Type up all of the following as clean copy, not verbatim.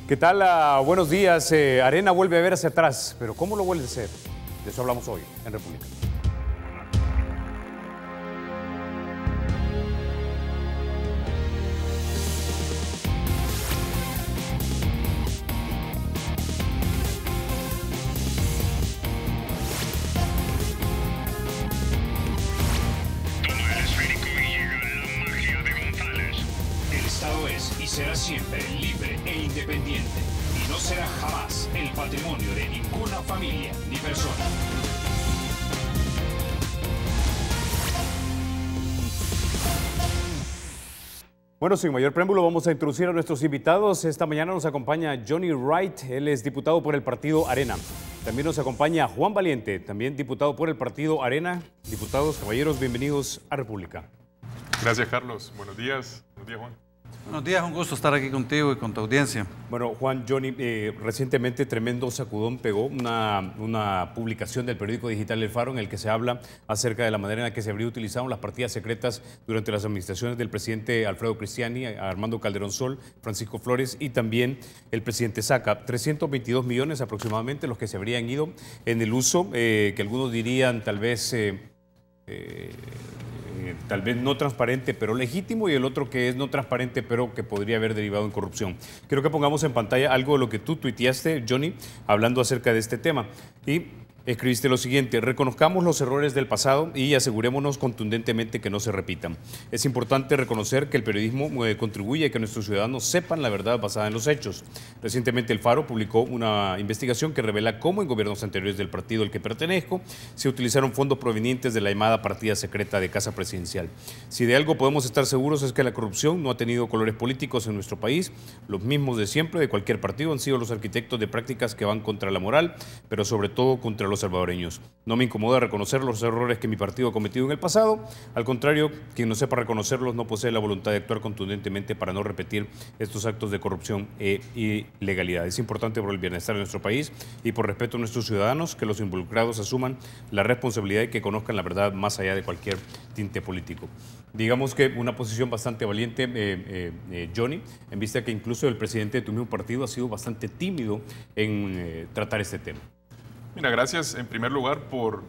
¿Qué tal? Buenos días. Arena vuelve a ver hacia atrás, pero ¿cómo lo vuelve a hacer? De eso hablamos hoy en República. Será siempre libre e independiente y no será jamás el patrimonio de ninguna familia ni persona. Bueno, sin mayor preámbulo vamos a introducir a nuestros invitados. Esta mañana nos acompaña Johnny Wright, él es diputado por el partido Arena. También nos acompaña Juan Valiente, también diputado por el partido Arena. Diputados, caballeros, bienvenidos a República. Gracias, Carlos. Buenos días. Buenos días, Juan. Buenos días, un gusto estar aquí contigo y con tu audiencia. Bueno, Juan, Johnny, recientemente tremendo sacudón pegó una publicación del periódico digital El Faro en el que se habla acerca de la manera en la que se habría utilizado las partidas secretas durante las administraciones del presidente Alfredo Cristiani, Armando Calderón Sol, Francisco Flores y también el presidente Saca. 322 millones aproximadamente los que se habrían ido en el uso, que algunos dirían tal vez no transparente pero legítimo, y el otro que es no transparente pero que podría haber derivado en corrupción. Quiero que pongamos en pantalla algo de lo que tú tuiteaste, Johnny, hablando acerca de este tema. Y escribiste lo siguiente: reconozcamos los errores del pasado y asegurémonos contundentemente que no se repitan. Es importante reconocer que el periodismo contribuye a que nuestros ciudadanos sepan la verdad basada en los hechos. Recientemente El Faro publicó una investigación que revela cómo en gobiernos anteriores del partido al que pertenezco se utilizaron fondos provenientes de la llamada partida secreta de Casa Presidencial. Si de algo podemos estar seguros es que la corrupción no ha tenido colores políticos en nuestro país. Los mismos de siempre, de cualquier partido, han sido los arquitectos de prácticas que van contra la moral, pero sobre todo contra los salvadoreños. No me incomoda reconocer los errores que mi partido ha cometido en el pasado. Al contrario, quien no sepa reconocerlos no posee la voluntad de actuar contundentemente para no repetir estos actos de corrupción e ilegalidad. Es importante por el bienestar de nuestro país y por respeto a nuestros ciudadanos que los involucrados asuman la responsabilidad y que conozcan la verdad más allá de cualquier tinte político. Digamos que una posición bastante valiente, Johnny, en vista que incluso el presidente de tu mismo partido ha sido bastante tímido en tratar este tema. Mira, gracias en primer lugar por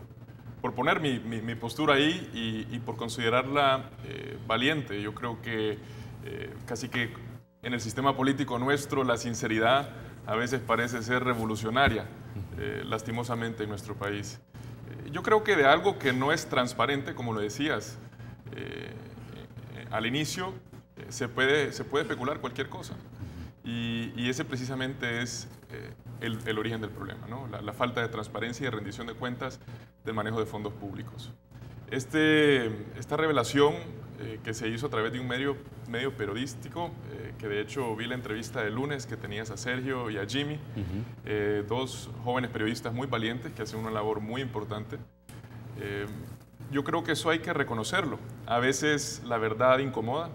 poner mi postura ahí y por considerarla valiente. Yo creo que casi que en el sistema político nuestro la sinceridad a veces parece ser revolucionaria, lastimosamente en nuestro país. Yo creo que de algo que no es transparente, como lo decías al inicio, se puede especular cualquier cosa. Y ese precisamente es el origen del problema, ¿no? La falta de transparencia y de rendición de cuentas del manejo de fondos públicos. Esta revelación que se hizo a través de un medio periodístico, que de hecho vi la entrevista del lunes que tenías a Sergio y a Jimmy, dos jóvenes periodistas muy valientes que hacen una labor muy importante. Yo creo que eso hay que reconocerlo. A veces la verdad incomoda,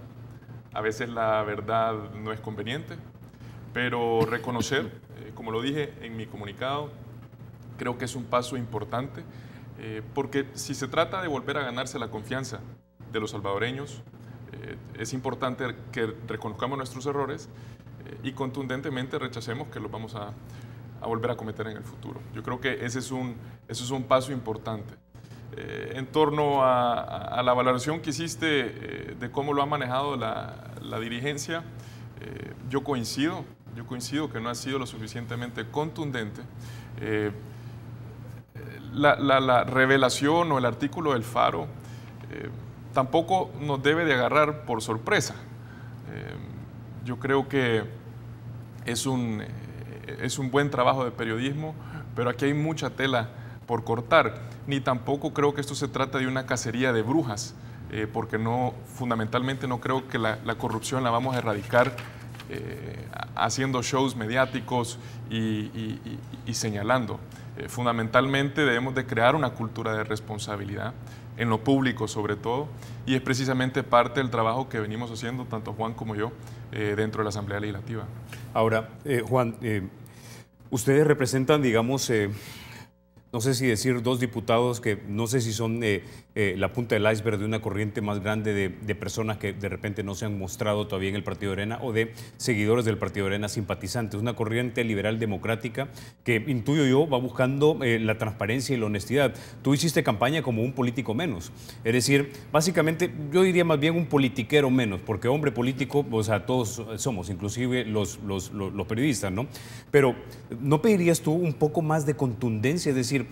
a veces la verdad no es conveniente, pero reconocer, como lo dije en mi comunicado, creo que es un paso importante, porque si se trata de volver a ganarse la confianza de los salvadoreños, es importante que reconozcamos nuestros errores y contundentemente rechacemos que los vamos a volver a cometer en el futuro. Yo creo que ese es un paso importante. En torno a la valoración que hiciste de cómo lo ha manejado la dirigencia, yo coincido que no ha sido lo suficientemente contundente. La revelación o el artículo del Faro tampoco nos debe de agarrar por sorpresa. Yo creo que es un buen trabajo de periodismo, pero aquí hay mucha tela por cortar. Ni tampoco creo que esto se trata de una cacería de brujas, porque fundamentalmente no creo que la corrupción la vamos a erradicar haciendo shows mediáticos y señalando. Fundamentalmente debemos de crear una cultura de responsabilidad en lo público sobre todo, y es precisamente parte del trabajo que venimos haciendo tanto Juan como yo dentro de la Asamblea Legislativa. Ahora, Juan, ustedes representan, digamos, no sé si decir, dos diputados que no sé si son la punta del iceberg de una corriente más grande de personas que de repente no se han mostrado todavía en el Partido Arena o de seguidores del Partido Arena simpatizantes. Una corriente liberal democrática que, intuyo yo, va buscando la transparencia y la honestidad. Tú hiciste campaña como un político menos. Es decir, básicamente yo diría más bien un politiquero menos, porque hombre político, o sea, todos somos, inclusive los periodistas, ¿no? Pero ¿no pedirías tú un poco más de contundencia? Es decir,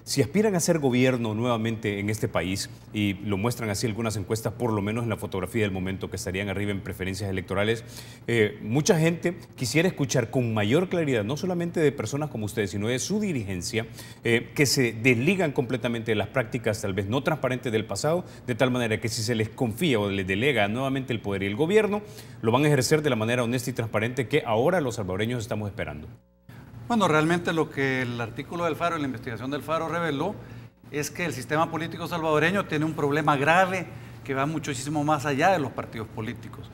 si aspiran a ser gobierno nuevamente en este país, y lo muestran así algunas encuestas, por lo menos en la fotografía del momento, que estarían arriba en preferencias electorales, mucha gente quisiera escuchar con mayor claridad, no solamente de personas como ustedes, sino de su dirigencia, que se desligan completamente de las prácticas tal vez no transparentes del pasado, de tal manera que si se les confía o les delega nuevamente el poder y el gobierno, lo van a ejercer de la manera honesta y transparente que ahora los salvadoreños estamos esperando. Bueno, realmente lo que el artículo del Faro y la investigación del Faro reveló es que el sistema político salvadoreño tiene un problema grave que va muchísimo más allá de los partidos políticos.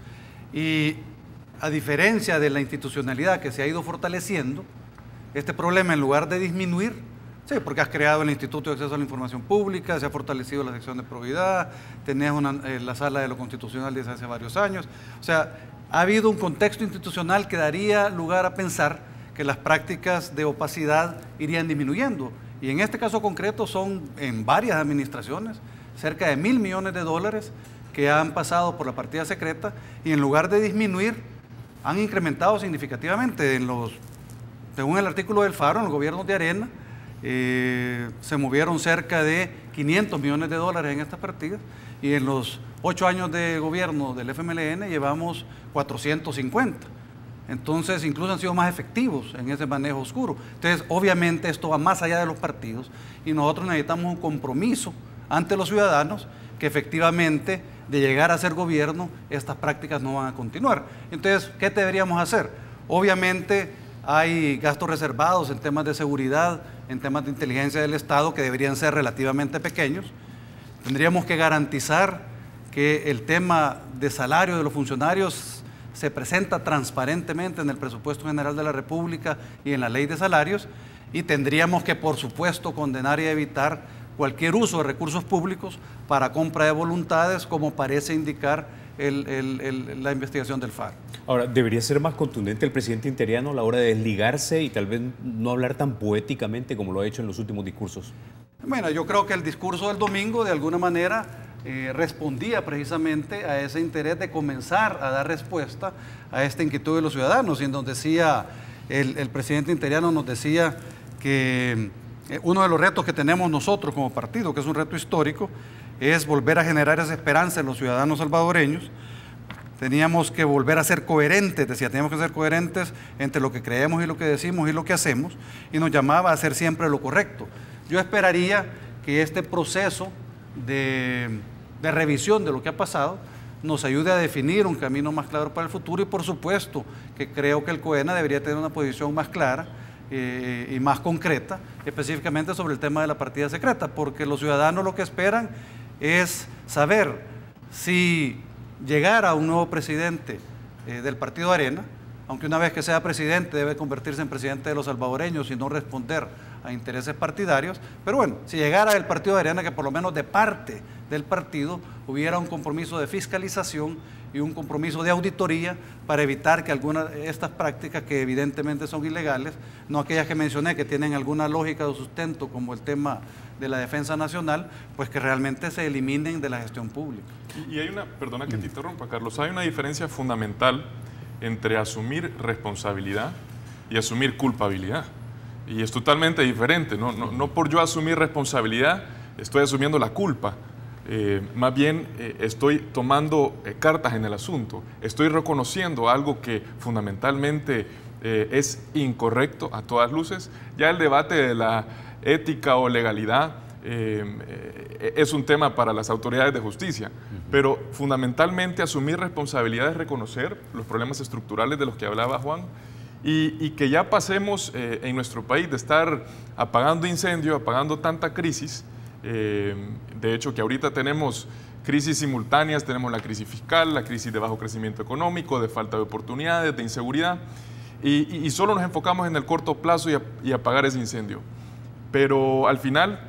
Y a diferencia de la institucionalidad que se ha ido fortaleciendo, este problema en lugar de disminuir, sí, porque has creado el Instituto de Acceso a la Información Pública, se ha fortalecido la sección de probidad, tenés la sala de lo constitucional desde hace varios años, o sea, ha habido un contexto institucional que daría lugar a pensar que las prácticas de opacidad irían disminuyendo. Y en este caso concreto son en varias administraciones, cerca de $1.000 millones que han pasado por la partida secreta y en lugar de disminuir, han incrementado significativamente. Según el artículo del Faro, en los gobiernos de Arena, se movieron cerca de $500 millones en estas partidas y en los 8 años de gobierno del FMLN llevamos 450. Entonces, incluso han sido más efectivos en ese manejo oscuro. Entonces, obviamente, esto va más allá de los partidos y nosotros necesitamos un compromiso ante los ciudadanos que efectivamente, de llegar a ser gobierno, estas prácticas no van a continuar. Entonces, ¿qué deberíamos hacer? Obviamente, hay gastos reservados en temas de seguridad, en temas de inteligencia del Estado que deberían ser relativamente pequeños. Tendríamos que garantizar que el tema de salario de los funcionarios se presenta transparentemente en el presupuesto general de la República y en la ley de salarios, y tendríamos que, por supuesto, condenar y evitar cualquier uso de recursos públicos para compra de voluntades, como parece indicar la investigación del Faro. Ahora, ¿debería ser más contundente el presidente interiano a la hora de desligarse y tal vez no hablar tan poéticamente como lo ha hecho en los últimos discursos? Bueno, yo creo que el discurso del domingo, de alguna manera, respondía precisamente a ese interés de comenzar a dar respuesta a esta inquietud de los ciudadanos, y en donde decía, el presidente interiano nos decía que uno de los retos que tenemos nosotros como partido, que es un reto histórico, es volver a generar esa esperanza en los ciudadanos salvadoreños. Teníamos que volver a ser coherentes, decía, teníamos que ser coherentes entre lo que creemos y lo que decimos y lo que hacemos, y nos llamaba a hacer siempre lo correcto. Yo esperaría que este proceso de revisión de lo que ha pasado nos ayude a definir un camino más claro para el futuro, y por supuesto que creo que el COENA debería tener una posición más clara y más concreta, específicamente sobre el tema de la partida secreta, porque los ciudadanos lo que esperan es saber si llegara un nuevo presidente del Partido Arena, aunque una vez que sea presidente debe convertirse en presidente de los salvadoreños y no responder a intereses partidarios, pero bueno, si llegara el Partido Arena, que por lo menos de parte del partido hubiera un compromiso de fiscalización y un compromiso de auditoría para evitar que algunas de estas prácticas, que evidentemente son ilegales, no aquellas que mencioné que tienen alguna lógica o sustento, como el tema de la defensa nacional, pues que realmente se eliminen de la gestión pública. Y hay una, perdona que te interrumpa, Carlos, hay una diferencia fundamental entre asumir responsabilidad y asumir culpabilidad. Y es totalmente diferente, no por yo asumir responsabilidad estoy asumiendo la culpa. Más bien estoy tomando cartas en el asunto, estoy reconociendo algo que fundamentalmente es incorrecto a todas luces. Ya el debate de la ética o legalidad es un tema para las autoridades de justicia, pero fundamentalmente asumir responsabilidad es reconocer los problemas estructurales de los que hablaba Juan, y que ya pasemos en nuestro país de estar apagando incendios, apagando tanta crisis. De hecho, que ahorita tenemos crisis simultáneas, tenemos la crisis fiscal, la crisis de bajo crecimiento económico, de falta de oportunidades, de inseguridad, y solo nos enfocamos en el corto plazo y apagar ese incendio. Pero al final,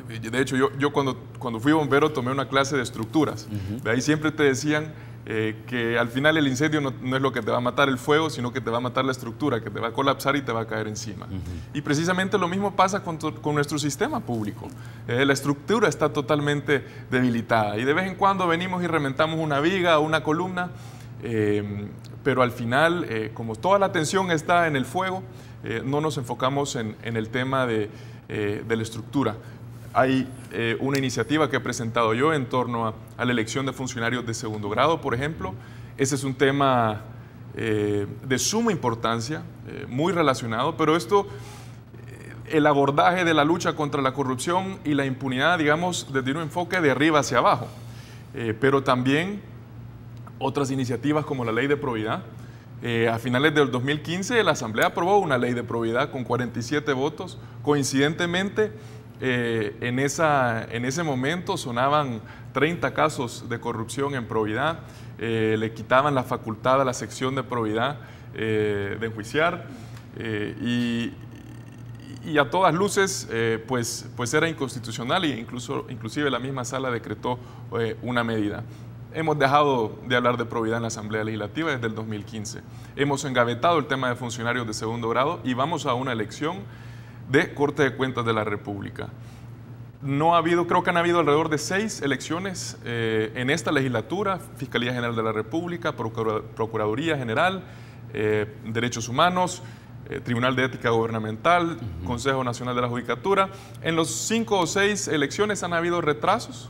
de hecho, yo cuando fui bombero tomé una clase de estructuras. De ahí siempre te decían que al final el incendio no es lo que te va a matar el fuego, sino que te va a matar la estructura, que te va a colapsar y te va a caer encima. Y precisamente lo mismo pasa con nuestro sistema público. La estructura está totalmente debilitada y de vez en cuando venimos y reventamos una viga o una columna, pero al final, como toda la atención está en el fuego, no nos enfocamos en el tema de la estructura. Hay una iniciativa que he presentado yo en torno a la elección de funcionarios de segundo grado, por ejemplo. Ese es un tema de suma importancia, muy relacionado, pero el abordaje de la lucha contra la corrupción y la impunidad, digamos, desde un enfoque de arriba hacia abajo, pero también otras iniciativas como la ley de probidad. A finales del 2015 la Asamblea aprobó una ley de probidad con 47 votos. Coincidentemente, en ese momento sonaban 30 casos de corrupción en probidad, le quitaban la facultad a la sección de probidad de enjuiciar y a todas luces pues era inconstitucional e inclusive la misma sala decretó una medida. Hemos dejado de hablar de probidad en la Asamblea Legislativa desde el 2015. Hemos engavetado el tema de funcionarios de segundo grado y vamos a una elección de Corte de Cuentas de la República. Creo que han habido alrededor de 6 elecciones en esta legislatura: Fiscalía General de la República, Procuraduría General, Derechos Humanos, Tribunal de Ética Gubernamental, Consejo Nacional de la Judicatura. En los 5 o 6 elecciones han habido retrasos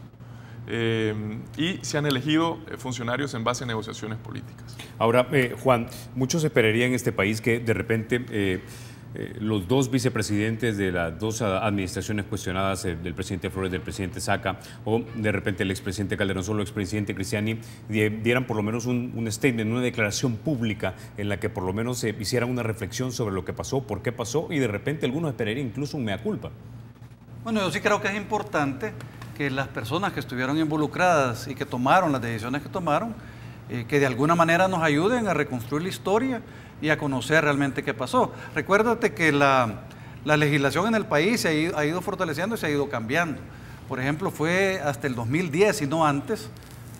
y se han elegido funcionarios en base a negociaciones políticas. Ahora, Juan, muchos esperarían en este país que de repente los 2 vicepresidentes de las 2 administraciones cuestionadas, del presidente Flores, del presidente Saca, o de repente el expresidente Calderón Solo, el expresidente Cristiani, dieran por lo menos un statement, una declaración pública en la que por lo menos hicieran una reflexión sobre lo que pasó, por qué pasó, y de repente algunos esperarían incluso un mea culpa. Bueno, yo sí creo que es importante que las personas que estuvieron involucradas y que tomaron las decisiones que tomaron, que de alguna manera nos ayuden a reconstruir la historia y a conocer realmente qué pasó. Recuérdate que la legislación en el país se ha ido fortaleciendo y se ha ido cambiando. Por ejemplo, fue hasta el 2010 y no antes,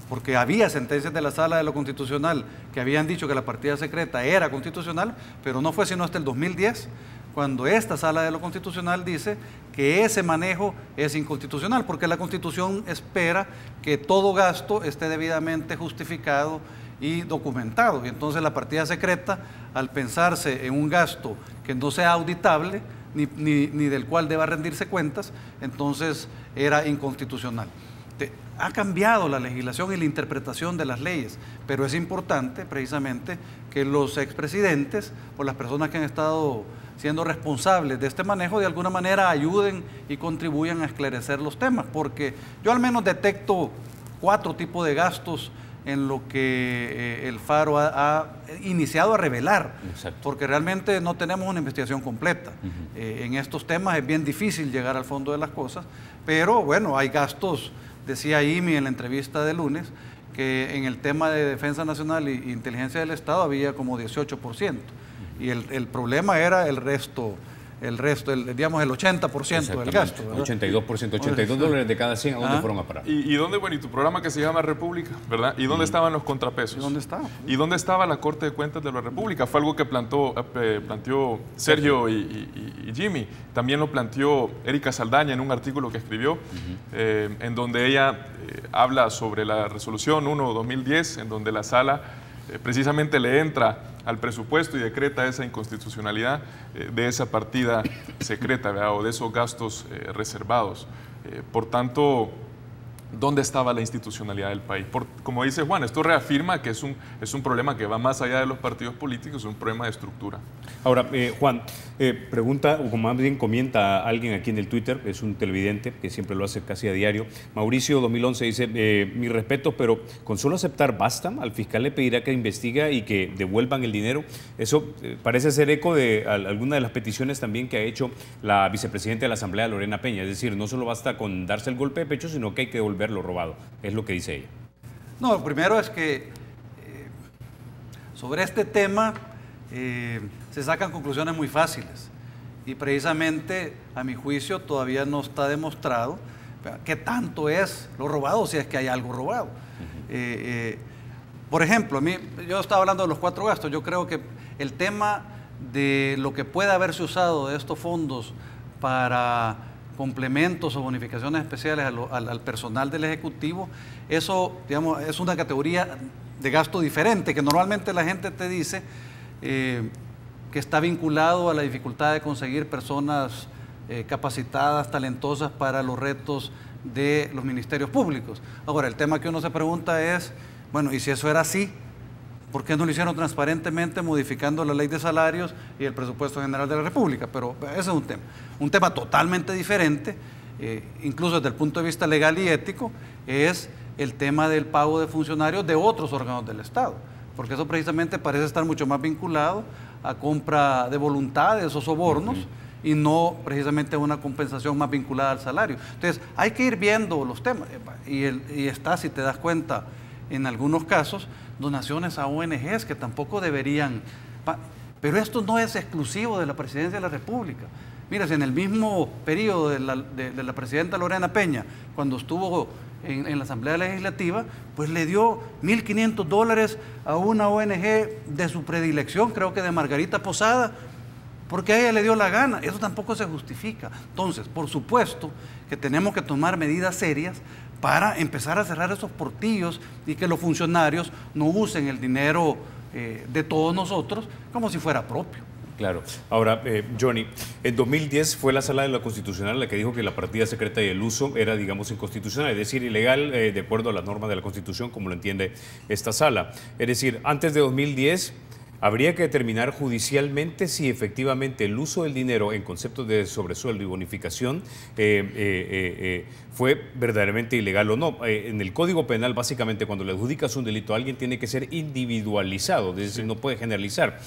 porque había sentencias de la Sala de lo Constitucional que habían dicho que la partida secreta era constitucional, pero no fue sino hasta el 2010 cuando esta Sala de lo Constitucional dice que ese manejo es inconstitucional, porque la Constitución espera que todo gasto esté debidamente justificado y documentado. Y entonces la partida secreta, al pensarse en un gasto que no sea auditable, ni del cual deba rendirse cuentas, entonces era inconstitucional. Ha cambiado la legislación y la interpretación de las leyes, pero es importante precisamente que los expresidentes o las personas que han estado siendo responsables de este manejo de alguna manera ayuden y contribuyan a esclarecer los temas, porque yo al menos detecto 4 tipos de gastos en lo que el Faro ha iniciado a revelar. Exacto. Porque realmente no tenemos una investigación completa. En estos temas es bien difícil llegar al fondo de las cosas, pero bueno, hay gastos, decía Imi en la entrevista de lunes, que en el tema de Defensa Nacional e Inteligencia del Estado había como 18%, y el problema era el resto, digamos el 80% del gasto, ¿verdad? 82%, 82 dólares de cada 100, ¿a dónde fueron a parar? ¿Y dónde, bueno, y tu programa que se llama República, ¿verdad? ¿Y dónde estaban los contrapesos? ¿Y dónde estaba? ¿Y dónde estaba la Corte de Cuentas de la República? Fue algo que planteó Sergio y Jimmy. También lo planteó Erika Saldaña en un artículo que escribió, en donde ella habla sobre la resolución 1/2010, en donde la sala precisamente le entra al presupuesto y decreta esa inconstitucionalidad de esa partida secreta, ¿verdad? O de esos gastos reservados. Por tanto, ¿dónde estaba la institucionalidad del país? Como dice Juan, esto reafirma que es un problema que va más allá de los partidos políticos, es un problema de estructura. Ahora, Juan, pregunta, o más bien comenta alguien aquí en el Twitter, es un televidente que siempre lo hace casi a diario. Mauricio 2011 dice, mi respeto, pero con solo aceptar basta, al fiscal le pedirá que investigue y que devuelvan el dinero. Eso parece ser eco de alguna de las peticiones también que ha hecho la vicepresidenta de la Asamblea, Lorena Peña. Es decir, no solo basta con darse el golpe de pecho, sino que hay que devolver lo robado, es lo que dice ella. No, lo primero es que sobre este tema se sacan conclusiones muy fáciles. Y precisamente, a mi juicio, todavía no está demostrado qué tanto es lo robado, si es que hay algo robado. Por ejemplo, yo estaba hablando de los 4 gastos. Yo creo que el tema de lo que pueda haberse usado de estos fondos para complementos o bonificaciones especiales al personal del Ejecutivo, eso, digamos, es una categoría de gasto diferente, que normalmente la gente te dice que está vinculado a la dificultad de conseguir personas capacitadas, talentosas para los retos de los ministerios públicos. Ahora, el tema que uno se pregunta es, bueno, y si eso era así, ¿por qué no lo hicieron transparentemente modificando la ley de salarios y el presupuesto general de la República? Pero ese es un tema totalmente diferente, incluso desde el punto de vista legal y ético, es el tema del pago de funcionarios de otros órganos del Estado, porque eso precisamente parece estar mucho más vinculado a compra de voluntades o sobornos y no precisamente a una compensación más vinculada al salario. Entonces, hay que ir viendo los temas y está, si te das cuenta, en algunos casos, donaciones a ONGs que tampoco deberían... Pero esto no es exclusivo de la Presidencia de la República. Mira, si en el mismo periodo de la presidenta Lorena Peña, cuando estuvo en la Asamblea Legislativa, pues le dio $1,500 a una ONG de su predilección, creo que de Margarita Posada, porque a ella le dio la gana. Eso tampoco se justifica. Entonces, por supuesto que tenemos que tomar medidas serias para empezar a cerrar esos portillos y que los funcionarios no usen el dinero de todos nosotros como si fuera propio. Claro. Ahora, Johnny, en 2010 fue la Sala de la Constitucional la que dijo que la partida secreta y el uso era, digamos, inconstitucional, es decir, ilegal de acuerdo a las normas de la Constitución, como lo entiende esta sala. Es decir, antes de 2010... habría que determinar judicialmente si efectivamente el uso del dinero en conceptos de sobresueldo y bonificación fue verdaderamente ilegal o no. En el Código Penal, básicamente, cuando le adjudicas un delito a alguien, tiene que ser individualizado, es decir, no puede generalizar.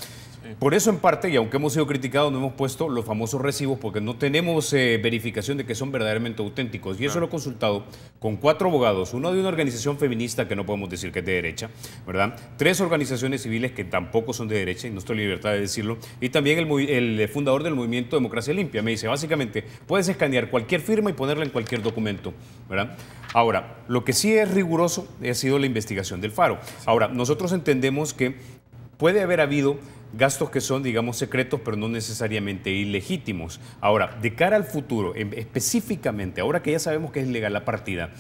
Por eso, en parte, y aunque hemos sido criticados, no hemos puesto los famosos recibos porque no tenemos verificación de que son verdaderamente auténticos. Y eso lo he consultado con 4 abogados, uno de una organización feminista que no podemos decir que es de derecha, ¿verdad? 3 organizaciones civiles que tampoco son de derecha, y no estoy en libertad de decirlo, y también el fundador del movimiento Democracia Limpia. Me dice, básicamente, puedes escanear cualquier firma y ponerla en cualquier documento, ¿verdad? Ahora, lo que sí es riguroso ha sido la investigación del Faro. Ahora, nosotros entendemos que puede haber habido gastos que son, digamos, secretos, pero no necesariamente ilegítimos. Ahora, de cara al futuro, específicamente, ahora que ya sabemos que es legal la partida,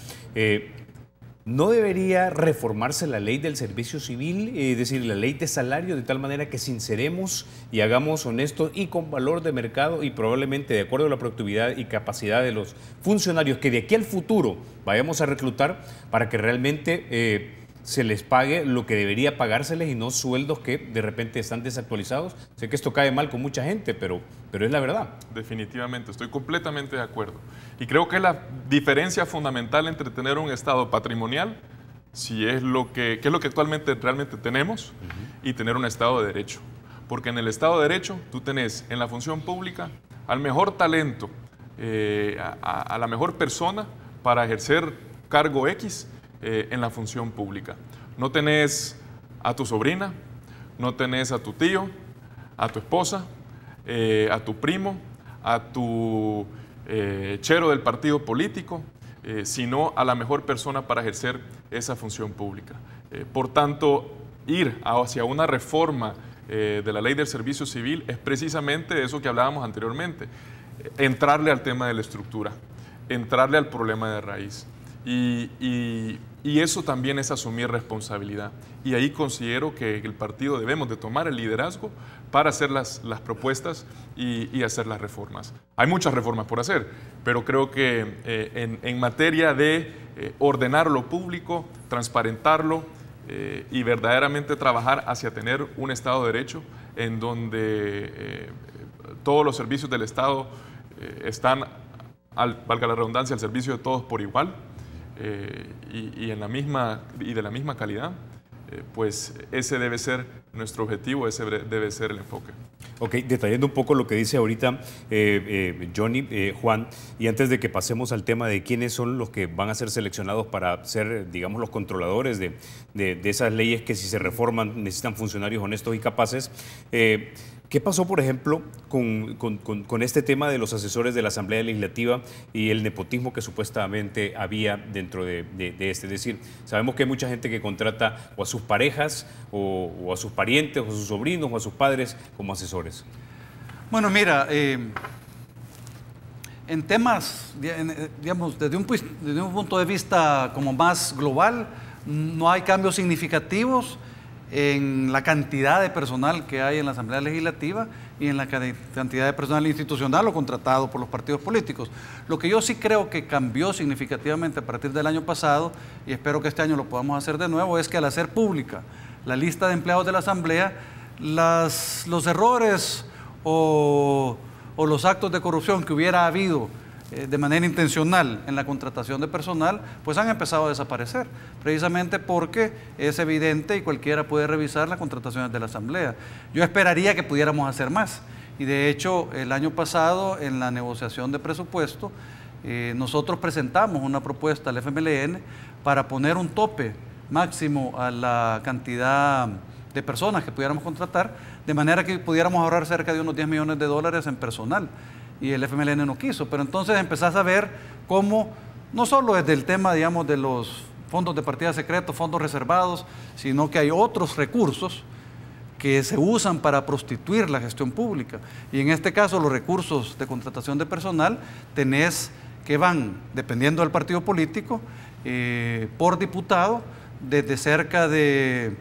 ¿no debería reformarse la ley del servicio civil, es decir, la ley de salario, de tal manera que sinceremos y hagamos honestos y con valor de mercado y probablemente de acuerdo a la productividad y capacidad de los funcionarios que de aquí al futuro vayamos a reclutar para que realmente se les pague lo que debería pagárseles y no sueldos que de repente están desactualizados? Sé que esto cae mal con mucha gente, pero es la verdad. Definitivamente, estoy completamente de acuerdo. Y creo que la diferencia fundamental entre tener un Estado patrimonial, si es que es lo que actualmente realmente tenemos, y tener un Estado de Derecho. Porque en el Estado de Derecho tú tenés en la función pública al mejor talento, a la mejor persona para ejercer cargo X, en la función pública. No tenés a tu sobrina, no tenés a tu tío, a tu esposa, a tu primo, a tu chero del partido político, sino a la mejor persona para ejercer esa función pública. Por tanto, ir hacia una reforma de la ley del servicio civil es precisamente eso que hablábamos anteriormente, entrarle al tema de la estructura, entrarle al problema de raíz. Y eso también es asumir responsabilidad. Y ahí considero que el partido debemos de tomar el liderazgo para hacer las propuestas y hacer las reformas. Hay muchas reformas por hacer, pero creo que en materia de ordenar lo público, transparentarlo y verdaderamente trabajar hacia tener un Estado de Derecho en donde todos los servicios del Estado están, valga la redundancia, al servicio de todos por igual, y de la misma calidad, pues ese debe ser nuestro objetivo, ese debe ser el enfoque. Ok, detallando un poco lo que dice ahorita Johnny, Juan, y antes de que pasemos al tema de quiénes son los que van a ser seleccionados para ser, digamos, los controladores de esas leyes que si se reforman necesitan funcionarios honestos y capaces, ¿Qué pasó, por ejemplo, con este tema de los asesores de la Asamblea Legislativa y el nepotismo que supuestamente había dentro de este? Es decir, sabemos que hay mucha gente que contrata o a sus parejas o a sus parientes o a sus sobrinos o a sus padres como asesores. Bueno, mira, en temas, digamos, desde un punto de vista como más global, no hay cambios significativos en la cantidad de personal que hay en la Asamblea Legislativa y en la cantidad de personal institucional o contratado por los partidos políticos. Lo que yo sí creo que cambió significativamente a partir del año pasado, y espero que este año lo podamos hacer de nuevo, es que al hacer pública la lista de empleados de la Asamblea, los errores o los actos de corrupción que hubiera habido de manera intencional en la contratación de personal, pues han empezado a desaparecer, precisamente porque es evidente y cualquiera puede revisar las contrataciones de la Asamblea. Yo esperaría que pudiéramos hacer más, y de hecho el año pasado en la negociación de presupuesto nosotros presentamos una propuesta al FMLN para poner un tope máximo a la cantidad de personas que pudiéramos contratar, de manera que pudiéramos ahorrar cerca de unos $10 millones en personal. Y el FMLN no quiso, pero entonces empezás a ver cómo, no solo desde el tema, digamos, de los fondos de partida secretos, fondos reservados, sino que hay otros recursos que se usan para prostituir la gestión pública. Y en este caso los recursos de contratación de personal tenés que van, dependiendo del partido político, por diputado, desde cerca de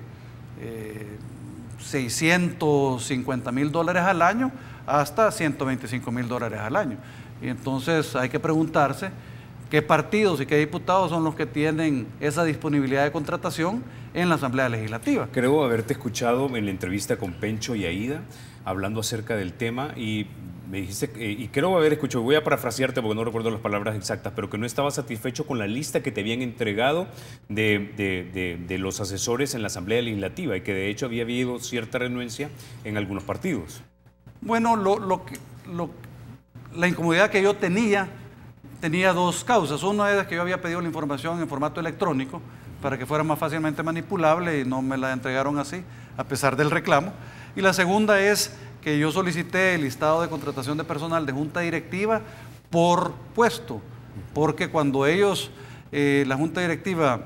$650,000 al año hasta $125,000 al año. Y entonces hay que preguntarse qué partidos y qué diputados son los que tienen esa disponibilidad de contratación en la Asamblea Legislativa. Creo haberte escuchado en la entrevista con Pencho y Aida hablando acerca del tema, y me dijiste, y creo haber escuchado, voy a parafrasearte porque no recuerdo las palabras exactas, pero que no estaba satisfecho con la lista que te habían entregado de los asesores en la Asamblea Legislativa, y que de hecho había habido cierta renuencia en algunos partidos. Bueno, la incomodidad que yo tenía dos causas. Una es que yo había pedido la información en formato electrónico para que fuera más fácilmente manipulable y no me la entregaron así, a pesar del reclamo. Y la segunda es que yo solicité el listado de contratación de personal de junta directiva por puesto, porque cuando la junta directiva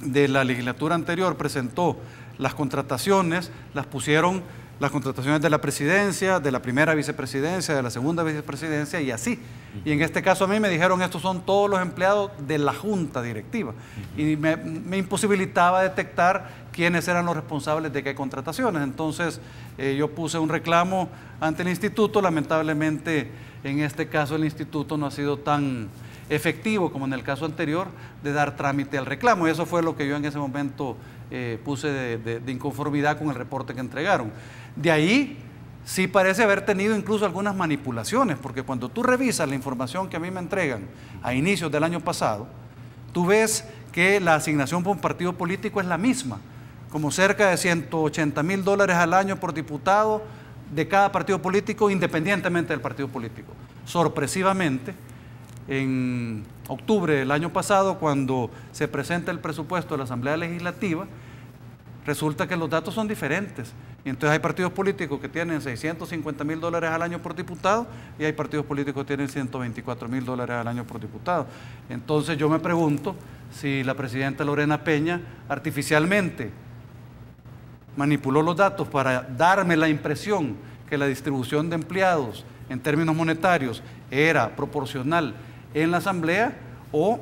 de la legislatura anterior presentó las contrataciones, las pusieron las contrataciones de la presidencia, de la primera vicepresidencia, de la segunda vicepresidencia y así. Y en este caso a mí me dijeron, estos son todos los empleados de la junta directiva. Y me imposibilitaba detectar quiénes eran los responsables de qué contrataciones. Entonces yo puse un reclamo ante el instituto. Lamentablemente en este caso el instituto no ha sido tan efectivo como en el caso anterior de dar trámite al reclamo. Y eso fue lo que yo en ese momento puse de inconformidad con el reporte que entregaron. De ahí sí parece haber tenido incluso algunas manipulaciones, porque cuando tú revisas la información que a mí me entregan a inicios del año pasado, tú ves que la asignación por un partido político es la misma, como cerca de $180,000 al año por diputado de cada partido político, independientemente del partido político. Sorpresivamente, en octubre del año pasado, cuando se presenta el presupuesto de la Asamblea Legislativa, resulta que los datos son diferentes. Y entonces hay partidos políticos que tienen $650,000 al año por diputado y hay partidos políticos que tienen $124,000 al año por diputado. Entonces yo me pregunto si la presidenta Lorena Peña artificialmente manipuló los datos para darme la impresión que la distribución de empleados en términos monetarios era proporcional en la Asamblea, o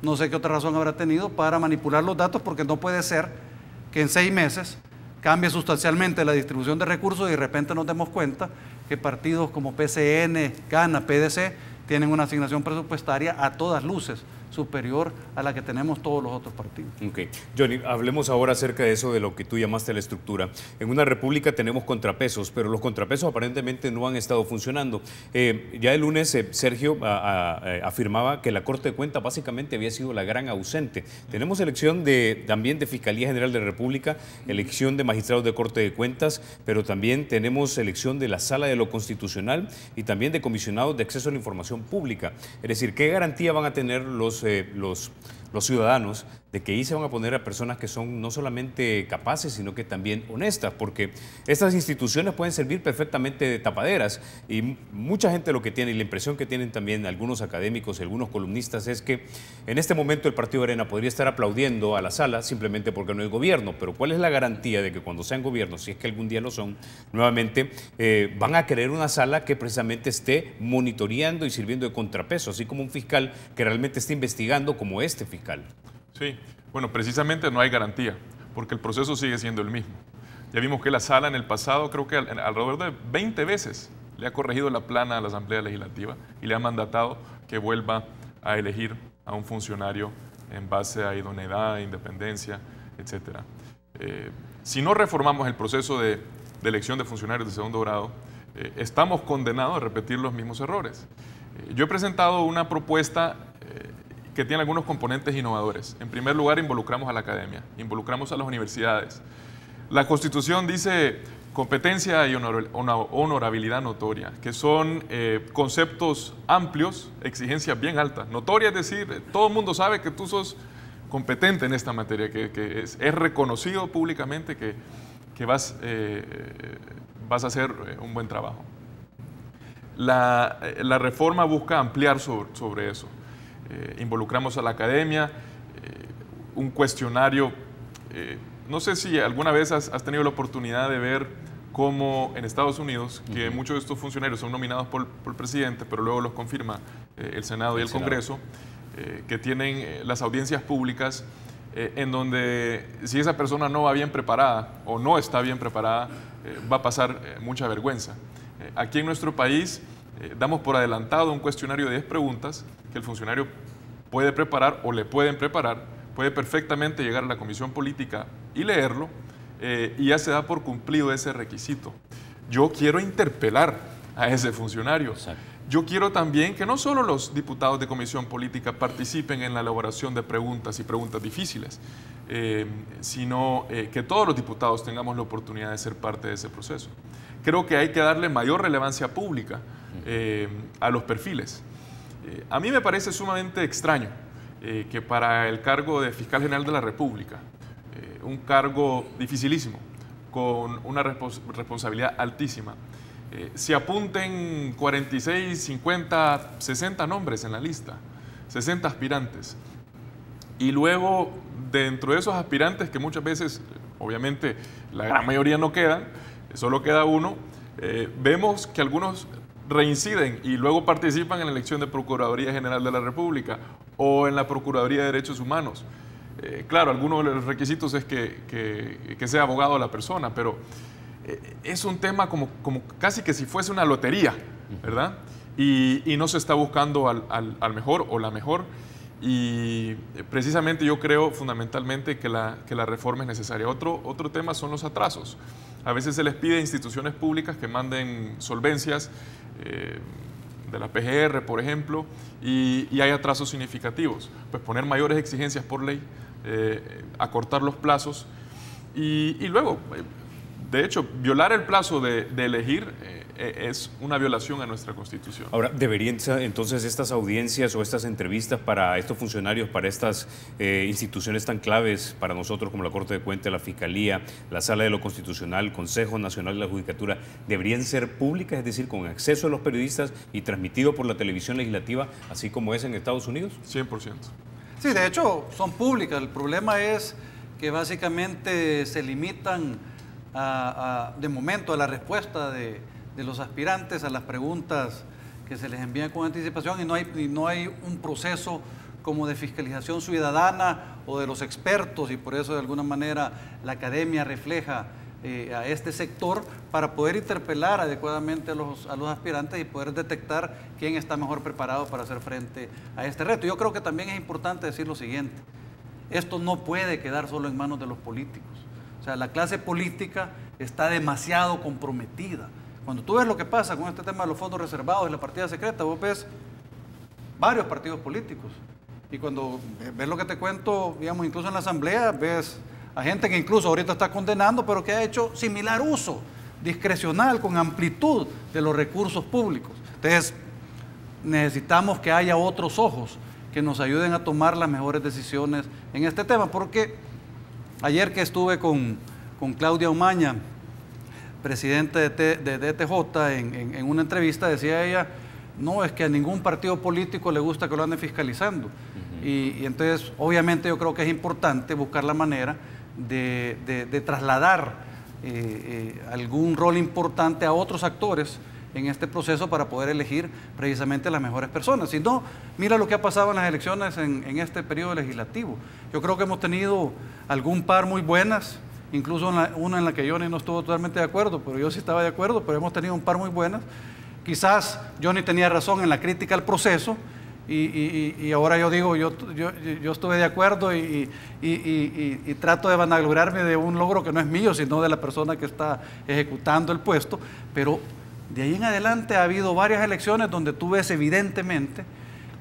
no sé qué otra razón habrá tenido para manipular los datos, porque no puede ser que en 6 meses cambie sustancialmente la distribución de recursos y de repente nos demos cuenta que partidos como PCN, GANA, PDC tienen una asignación presupuestaria a todas luces superior a la que tenemos todos los otros partidos. Ok. Johnny, hablemos ahora acerca de eso, de lo que tú llamaste la estructura. En una república tenemos contrapesos, pero los contrapesos aparentemente no han estado funcionando. Ya el lunes Sergio afirmaba que la Corte de Cuentas básicamente había sido la gran ausente. Tenemos elección también de Fiscalía General de la República, elección de magistrados de Corte de Cuentas, pero también tenemos elección de la Sala de lo Constitucional y también de comisionados de acceso a la información pública. Es decir, ¿qué garantía van a tener los los ciudadanos de que ahí se van a poner a personas que son no solamente capaces, sino que también honestas, porque estas instituciones pueden servir perfectamente de tapaderas y mucha gente lo que tiene y la impresión que tienen también algunos académicos y algunos columnistas es que en este momento el Partido Arena podría estar aplaudiendo a la sala simplemente porque no es gobierno, pero ¿cuál es la garantía de que cuando sean gobierno, si es que algún día lo son, nuevamente van a querer una sala que precisamente esté monitoreando y sirviendo de contrapeso, así como un fiscal que realmente esté investigando como este fiscal? Sí, bueno, precisamente no hay garantía, porque el proceso sigue siendo el mismo. Ya vimos que la sala en el pasado, creo que alrededor de 20 veces le ha corregido la plana a la Asamblea Legislativa y le ha mandatado que vuelva a elegir a un funcionario en base a idoneidad, independencia, etc. Si no reformamos el proceso de elección de funcionarios de segundo grado, estamos condenados a repetir los mismos errores. Yo he presentado una propuesta que tiene algunos componentes innovadores. En primer lugar, involucramos a la academia, involucramos a las universidades. La Constitución dice competencia y honorabilidad notoria, que son conceptos amplios, exigencias bien altas. Notoria es decir, todo el mundo sabe que tú sos competente en esta materia, que es reconocido públicamente que vas a hacer un buen trabajo. La reforma busca ampliar sobre eso. Involucramos a la academia, un cuestionario. No sé si alguna vez has tenido la oportunidad de ver cómo en Estados Unidos, que muchos de estos funcionarios son nominados por el presidente, pero luego los confirma el Senado y el Congreso, que tienen las audiencias públicas, en donde si esa persona no va bien preparada o no está bien preparada, va a pasar mucha vergüenza. Aquí en nuestro país damos por adelantado un cuestionario de 10 preguntas que el funcionario puede preparar o le pueden preparar, puede perfectamente llegar a la comisión política y leerlo, y ya se da por cumplido ese requisito. Yo quiero interpelar a ese funcionario. Exacto. Yo quiero también que no solo los diputados de comisión política participen en la elaboración de preguntas y preguntas difíciles, sino que todos los diputados tengamos la oportunidad de ser parte de ese proceso. Creo que hay que darle mayor relevancia pública a los perfiles. A mí me parece sumamente extraño que para el cargo de fiscal general de la República, un cargo dificilísimo, con una responsabilidad altísima, se apunten 46, 50, 60 nombres en la lista, 60 aspirantes. Y luego, dentro de esos aspirantes, que muchas veces, obviamente, la gran mayoría no quedan, solo queda uno, vemos que algunos reinciden y luego participan en la elección de Procuraduría General de la República o en la Procuraduría de Derechos Humanos. Claro, algunos de los requisitos es que sea abogado la persona, pero es un tema como casi que si fuese una lotería, ¿verdad? Y no se está buscando al mejor o la mejor, y precisamente yo creo fundamentalmente que la reforma es necesaria. Otro tema son los atrasos. A veces se les pide a instituciones públicas que manden solvencias de la PGR, por ejemplo, y hay atrasos significativos. Pues poner mayores exigencias por ley, acortar los plazos y luego, de hecho, violar el plazo de elegir es una violación a nuestra Constitución. Ahora, ¿deberían entonces estas audiencias o estas entrevistas para estos funcionarios, para estas instituciones tan claves para nosotros como la Corte de Cuentas, la Fiscalía, la Sala de lo Constitucional, el Consejo Nacional de la Judicatura, deberían ser públicas, es decir, con acceso a los periodistas y transmitido por la televisión legislativa, así como es en Estados Unidos? 100%. Sí, de hecho, son públicas. El problema es que básicamente se limitan de momento a la respuesta de los aspirantes a las preguntas que se les envían con anticipación, y no hay un proceso como de fiscalización ciudadana o de los expertos, y por eso de alguna manera la academia refleja a este sector para poder interpelar adecuadamente a los aspirantes y poder detectar quién está mejor preparado para hacer frente a este reto. Yo creo que también es importante decir lo siguiente: esto no puede quedar solo en manos de los políticos. O sea, la clase política está demasiado comprometida. Cuando tú ves lo que pasa con este tema de los fondos reservados y la partida secreta, vos ves varios partidos políticos. Y cuando ves lo que te cuento, digamos, incluso en la Asamblea, ves a gente que incluso ahorita está condenando, pero que ha hecho similar uso discrecional, con amplitud de los recursos públicos. Entonces, necesitamos que haya otros ojos que nos ayuden a tomar las mejores decisiones en este tema, porque ayer que estuve con Claudia Umaña, presidente de DTJ, en una entrevista decía ella, no, es que a ningún partido político le gusta que lo anden fiscalizando. Y entonces, obviamente, yo creo que es importante buscar la manera de trasladar algún rol importante a otros actores en este proceso para poder elegir precisamente las mejores personas. Si no, mira lo que ha pasado en las elecciones en este periodo legislativo. Yo creo que hemos tenido algún par muy buenas, incluso una en la que Johnny no estuvo totalmente de acuerdo, pero yo sí estaba de acuerdo, pero hemos tenido un par muy buenas. Quizás Johnny tenía razón en la crítica al proceso y ahora yo digo, yo estuve de acuerdo y trato de vanagloriarme de un logro que no es mío, sino de la persona que está ejecutando el puesto, pero de ahí en adelante ha habido varias elecciones donde tú ves evidentemente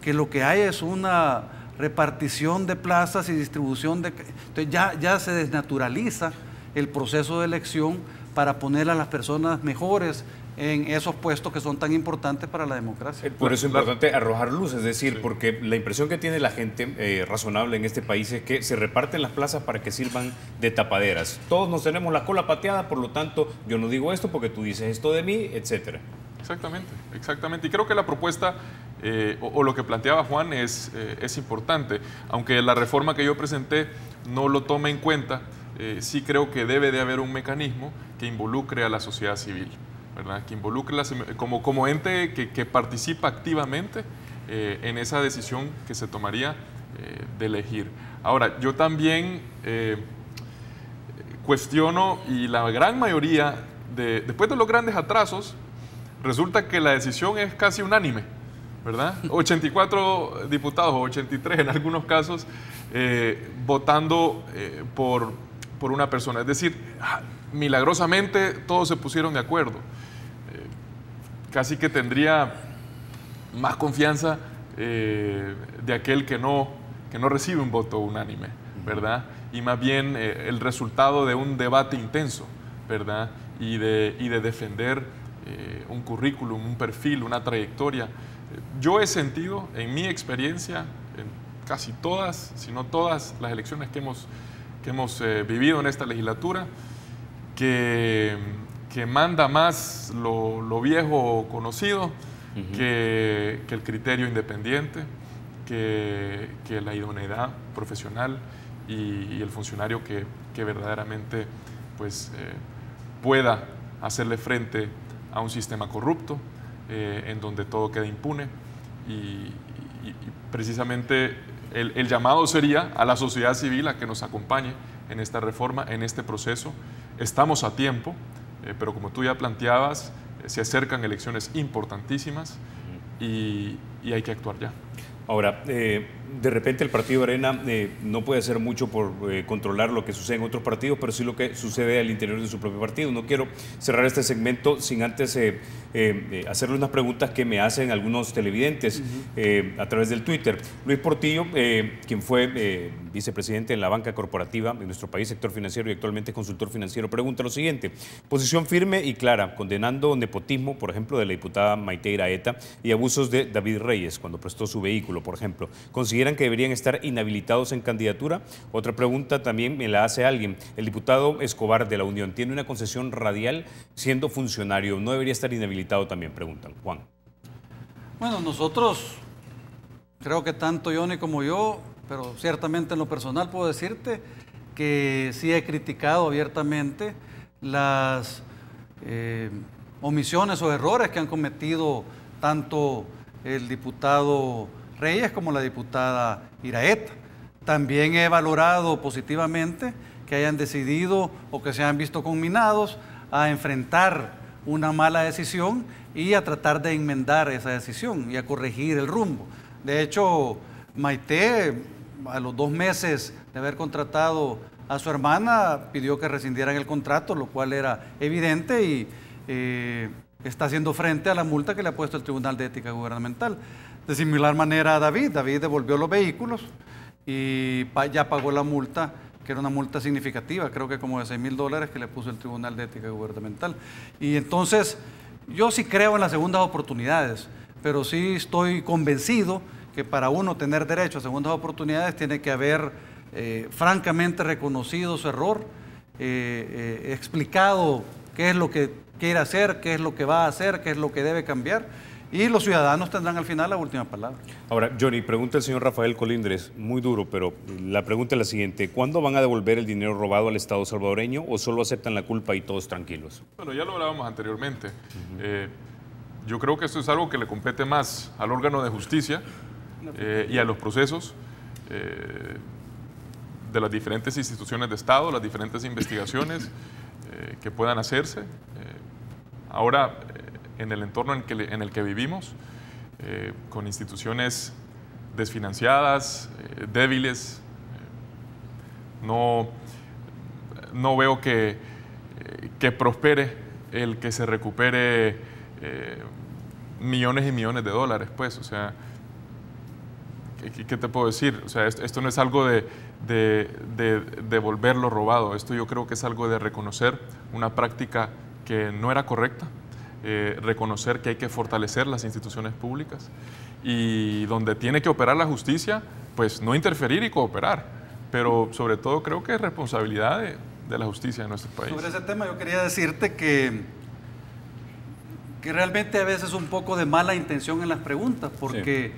que lo que hay es una repartición de plazas y distribución de... Entonces ya se desnaturaliza el proceso de elección para poner a las personas mejores en esos puestos que son tan importantes para la democracia. Por eso es importante arrojar luz, es decir, porque la impresión que tiene la gente razonable en este país es que se reparten las plazas para que sirvan de tapaderas. Todos nos tenemos la cola pateada, por lo tanto, yo no digo esto porque tú dices esto de mí, etcétera. Exactamente, exactamente. Y creo que la propuesta o lo que planteaba Juan es importante. Aunque la reforma que yo presenté no lo tome en cuenta, sí creo que debe de haber un mecanismo que involucre a la sociedad civil, ¿verdad? Que involucre como ente que participa activamente en esa decisión que se tomaría de elegir. Ahora, yo también cuestiono, y la gran mayoría, después de los grandes atrasos, resulta que la decisión es casi unánime, ¿verdad? 84 diputados, o 83 en algunos casos, votando por una persona. Es decir, milagrosamente todos se pusieron de acuerdo. Casi que tendría más confianza de aquel que no recibe un voto unánime, ¿verdad? Y más bien el resultado de un debate intenso, ¿verdad? Y de defender un currículum, un perfil, una trayectoria. Yo he sentido, en mi experiencia, en casi todas, si no todas las elecciones que hemos vivido en esta legislatura, que manda más lo viejo conocido que el criterio independiente, que la idoneidad profesional y el funcionario que verdaderamente pues, pueda hacerle frente a un sistema corrupto en donde todo queda impune y precisamente el llamado sería a la sociedad civil a que nos acompañe en esta reforma, en este proceso. Estamos a tiempo, pero como tú ya planteabas, se acercan elecciones importantísimas y hay que actuar ya. Ahora, de repente el partido Arena no puede hacer mucho por controlar lo que sucede en otros partidos, pero sí lo que sucede al interior de su propio partido. No quiero cerrar este segmento sin antes hacerle unas preguntas que me hacen algunos televidentes a través del Twitter. Luis Portillo, quien fue vicepresidente en la banca corporativa de nuestro país, sector financiero, y actualmente consultor financiero, pregunta lo siguiente: posición firme y clara, condenando nepotismo, por ejemplo, de la diputada Maite Iraeta y abusos de David Reyes cuando prestó su vehículo, por ejemplo. ¿Consideran que deberían estar inhabilitados en candidatura? Otra pregunta también me la hace alguien. El diputado Escobar de la Unión tiene una concesión radial siendo funcionario. ¿No debería estar inhabilitado también? Preguntan. Juan. Bueno, nosotros, creo que tanto Johnny como yo, pero ciertamente en lo personal puedo decirte que sí he criticado abiertamente las omisiones o errores que han cometido tanto el diputado Reyes como la diputada Iraeta. También he valorado positivamente que hayan decidido o que se hayan visto conminados a enfrentar una mala decisión y a tratar de enmendar esa decisión y a corregir el rumbo. De hecho, Maite, a los 2 meses de haber contratado a su hermana, pidió que rescindieran el contrato, lo cual era evidente, y está haciendo frente a la multa que le ha puesto el Tribunal de Ética Gubernamental. De similar manera a David devolvió los vehículos y ya pagó la multa, que era una multa significativa, creo que como de $6,000 que le puso el Tribunal de Ética Gubernamental. Y entonces, yo sí creo en las segundas oportunidades, pero sí estoy convencido que que para uno tener derecho a segundas oportunidades tiene que haber francamente reconocido su error, explicado qué es lo que quiere hacer, qué es lo que va a hacer, qué es lo que debe cambiar, y los ciudadanos tendrán al final la última palabra. Ahora, Johnny, pregunta el señor Rafael Colindres, muy duro, pero la pregunta es la siguiente: ¿cuándo van a devolver el dinero robado al Estado salvadoreño o solo aceptan la culpa y todos tranquilos? Bueno, ya lo hablábamos anteriormente. Yo creo que esto es algo que le compete más al órgano de justicia y a los procesos de las diferentes instituciones de Estado, las diferentes investigaciones que puedan hacerse. Ahora, en el entorno en el que vivimos, con instituciones desfinanciadas, débiles, no veo que prospere el que se recupere millones y millones de dólares, pues, o sea, ¿qué te puedo decir? O sea, esto no es algo de devolver lo robado. Esto yo creo que es algo de reconocer una práctica que no era correcta, reconocer que hay que fortalecer las instituciones públicas y donde tiene que operar la justicia, pues no interferir y cooperar. Pero sobre todo creo que es responsabilidad de la justicia de nuestro país. Sobre ese tema yo quería decirte que realmente a veces un poco de mala intención en las preguntas, porque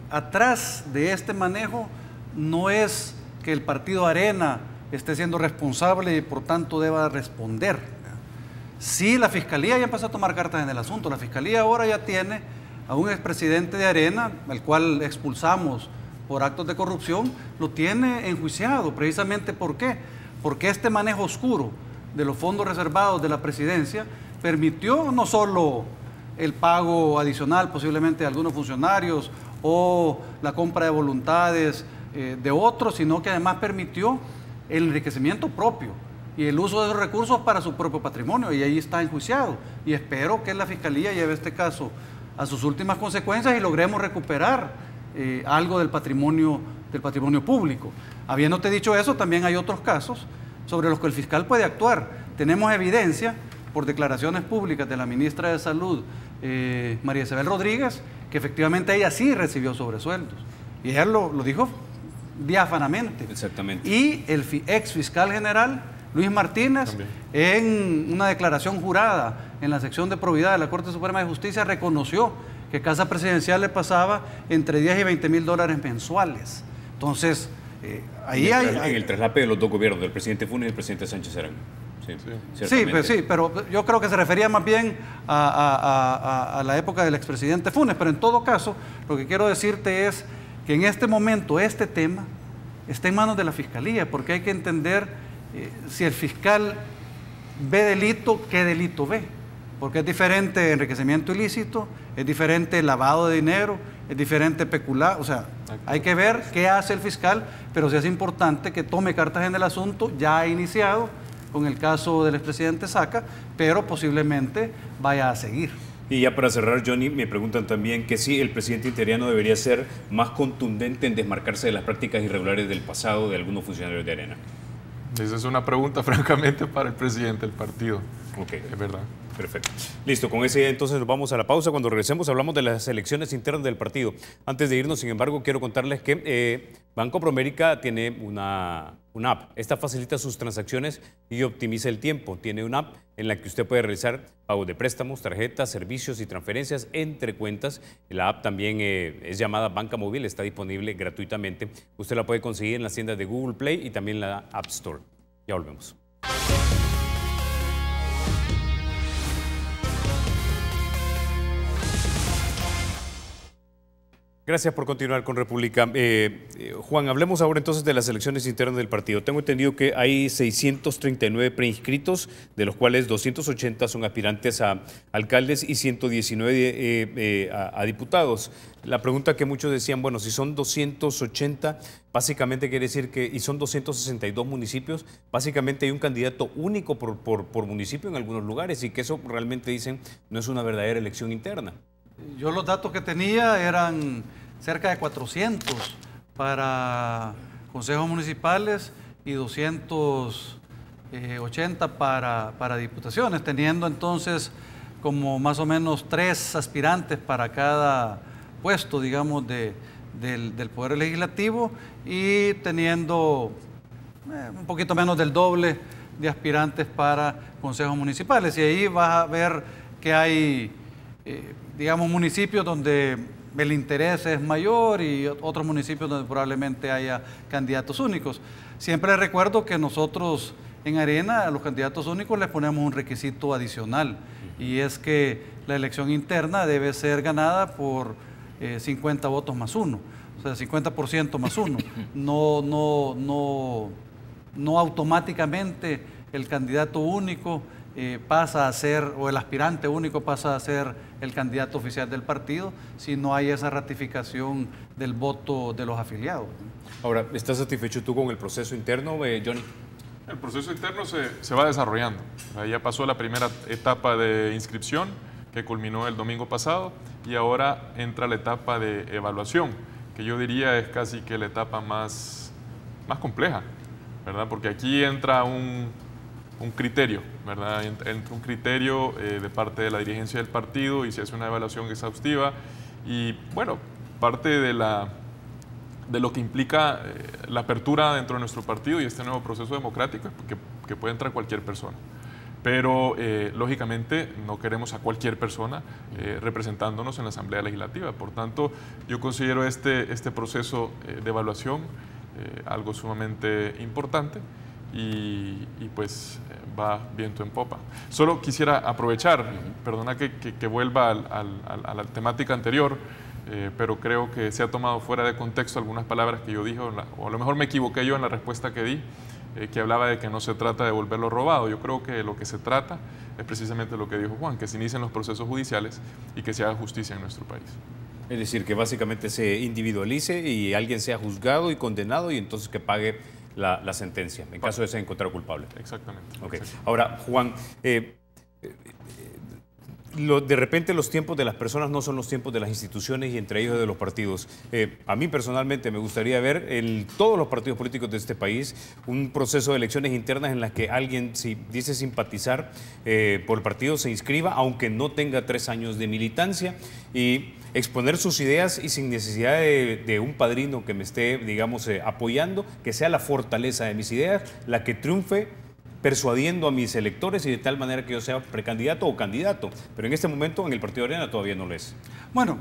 atrás de este manejo no es que el partido Arena esté siendo responsable y por tanto deba responder. Sí, la Fiscalía ya empezó a tomar cartas en el asunto. La Fiscalía ahora ya tiene a un expresidente de Arena, al cual expulsamos por actos de corrupción, lo tiene enjuiciado. Precisamente, ¿por qué? Porque este manejo oscuro de los fondos reservados de la presidencia permitió no solo el pago adicional posiblemente de algunos funcionarios o la compra de voluntades de otros, sino que además permitió el enriquecimiento propio y el uso de esos recursos para su propio patrimonio, y ahí está enjuiciado. Y espero que la Fiscalía lleve este caso a sus últimas consecuencias y logremos recuperar algo del patrimonio público. Habiéndote dicho eso, también hay otros casos sobre los que el fiscal puede actuar. Tenemos evidencia por declaraciones públicas de la ministra de Salud, María Isabel Rodríguez, que efectivamente ella sí recibió sobresueldos. Y ella lo dijo diáfanamente. Exactamente. Y el ex fiscal general, Luis Martínez, también, en una declaración jurada en la sección de probidad de la Corte Suprema de Justicia, reconoció que Casa Presidencial le pasaba entre 10 y 20 mil dólares mensuales. Entonces, ahí hay... En el traslape de los dos gobiernos, del presidente Funes y del presidente Sánchez Serán. Sí, pero yo creo que se refería más bien a la época del expresidente Funes. Pero en todo caso, lo que quiero decirte es que en este momento este tema está en manos de la Fiscalía, porque hay que entender si el fiscal ve delito, ¿qué delito ve? Porque es diferente enriquecimiento ilícito, es diferente lavado de dinero, es diferente peculado. O sea, hay que ver qué hace el fiscal, pero sí es importante que tome cartas en el asunto. Ya ha iniciado con el caso del expresidente Saca, pero posiblemente vaya a seguir. Y ya para cerrar, Johnny, me preguntan también que si el presidente interiano debería ser más contundente en desmarcarse de las prácticas irregulares del pasado de algunos funcionarios de Arena. Esa es una pregunta, francamente, para el presidente del partido. Ok. Es verdad. Perfecto. Listo, con ese entonces nos vamos a la pausa. Cuando regresemos hablamos de las elecciones internas del partido. Antes de irnos, sin embargo, quiero contarles que Banco Promérica tiene una app. Esta facilita sus transacciones y optimiza el tiempo. Tiene una app en la que usted puede realizar pagos de préstamos, tarjetas, servicios y transferencias entre cuentas. La app también es llamada Banca Móvil, está disponible gratuitamente. Usted la puede conseguir en las tiendas de Google Play y también en la App Store. Ya volvemos. Gracias por continuar con República. Juan, hablemos ahora entonces de las elecciones internas del partido. Tengo entendido que hay 639 preinscritos, de los cuales 280 son aspirantes a alcaldes y 119 a diputados. La pregunta que muchos decían, bueno, si son 280, básicamente quiere decir que, y son 262 municipios, básicamente hay un candidato único por municipio en algunos lugares, y que eso realmente, dicen, no es una verdadera elección interna. Yo los datos que tenía eran cerca de 400 para consejos municipales y 280 para diputaciones, teniendo entonces como más o menos 3 aspirantes para cada puesto, digamos, del Poder Legislativo y teniendo un poquito menos del doble de aspirantes para consejos municipales. Y ahí vas a ver que hay, digamos, municipios donde el interés es mayor y otros municipios donde probablemente haya candidatos únicos. Siempre recuerdo que nosotros en Arena a los candidatos únicos les ponemos un requisito adicional, y es que la elección interna debe ser ganada por 50 votos más uno, o sea, 50% más uno. No automáticamente el candidato único pasa a ser, o el aspirante único pasa a ser el candidato oficial del partido, si no hay esa ratificación del voto de los afiliados. Ahora, ¿estás satisfecho tú con el proceso interno, Johnny? El proceso interno se va desarrollando. Ya pasó la primera etapa de inscripción, que culminó el domingo pasado, y ahora entra la etapa de evaluación, que yo diría es casi que la etapa más compleja, ¿verdad? Porque aquí entra un criterio, ¿verdad? Entra un criterio de parte de la dirigencia del partido y se hace una evaluación exhaustiva, y bueno, parte de lo que implica la apertura dentro de nuestro partido y este nuevo proceso democrático es que puede entrar cualquier persona. Pero lógicamente no queremos a cualquier persona representándonos en la Asamblea Legislativa. Por tanto, yo considero este proceso de evaluación algo sumamente importante y pues va viento en popa. Solo quisiera aprovechar, perdona que vuelva a la temática anterior, pero creo que se ha tomado fuera de contexto algunas palabras que yo dije, o a lo mejor me equivoqué yo en la respuesta que di, que hablaba de que no se trata de devolverlo robado. Yo creo que lo que se trata es precisamente lo que dijo Juan, que se inicien los procesos judiciales y que se haga justicia en nuestro país. Es decir, que básicamente se individualice y alguien sea juzgado y condenado y entonces que pague la sentencia, en caso de ser encontrado culpable. Exactamente. Okay. Exactamente. Ahora, Juan, de repente los tiempos de las personas no son los tiempos de las instituciones y entre ellos de los partidos. A mí personalmente me gustaría ver en todos los partidos políticos de este país un proceso de elecciones internas en las que alguien, si dice simpatizar por el partido, se inscriba, aunque no tenga 3 años de militancia, y exponer sus ideas y sin necesidad de un padrino que me esté, digamos, apoyando, que sea la fortaleza de mis ideas la que triunfe, persuadiendo a mis electores y de tal manera que yo sea precandidato o candidato. Pero en este momento en el Partido Arena todavía no lo es. Bueno,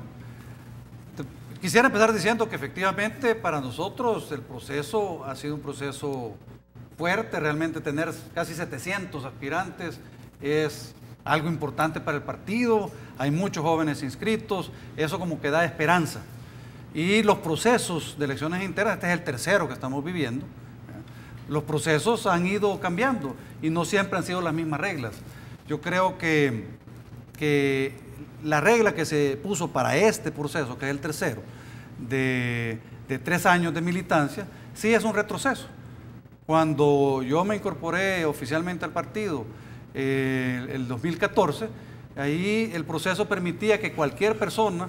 quisiera empezar diciendo que efectivamente para nosotros el proceso ha sido un proceso fuerte. Realmente tener casi 700 aspirantes es algo importante para el partido. Hay muchos jóvenes inscritos, eso como que da esperanza. Y los procesos de elecciones internas, este es el tercero que estamos viviendo. Los procesos han ido cambiando y no siempre han sido las mismas reglas. Yo creo que la regla que se puso para este proceso, que es el tercero, de 3 años de militancia, sí es un retroceso. Cuando yo me incorporé oficialmente al partido el 2014, ahí el proceso permitía que cualquier persona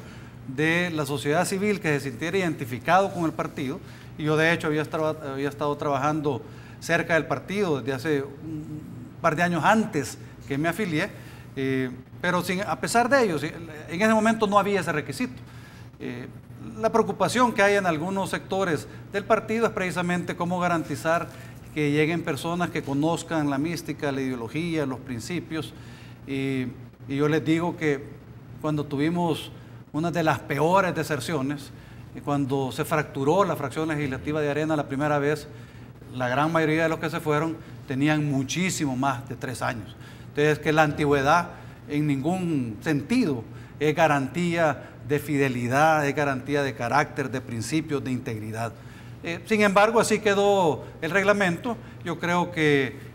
de la sociedad civil que se sintiera identificado con el partido, y yo de hecho había estado trabajando cerca del partido desde hace un par de años antes que me afilié, pero a pesar de ello, en ese momento no había ese requisito. La preocupación que hay en algunos sectores del partido es precisamente cómo garantizar que lleguen personas que conozcan la mística, la ideología, los principios, y yo les digo que cuando tuvimos una de las peores deserciones, cuando se fracturó la fracción legislativa de Arena la primera vez, la gran mayoría de los que se fueron tenían muchísimo más de 3 años. Entonces, que la antigüedad en ningún sentido es garantía de fidelidad, es garantía de carácter, de principios, de integridad. Sin embargo, así quedó el reglamento. Yo creo que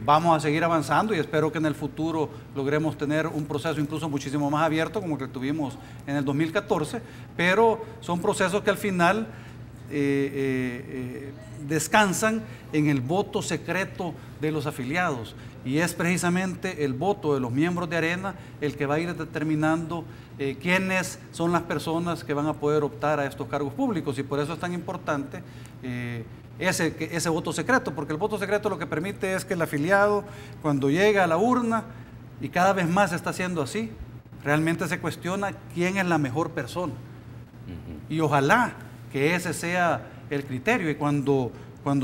vamos a seguir avanzando y espero que en el futuro logremos tener un proceso incluso muchísimo más abierto como el que tuvimos en el 2014, pero son procesos que al final descansan en el voto secreto de los afiliados, y es precisamente el voto de los miembros de Arena el que va a ir determinando quiénes son las personas que van a poder optar a estos cargos públicos, y por eso es tan importante ese voto secreto, porque el voto secreto lo que permite es que el afiliado, cuando llega a la urna, y cada vez más se está haciendo así, realmente se cuestiona quién es la mejor persona. Y ojalá que ese sea el criterio y cuando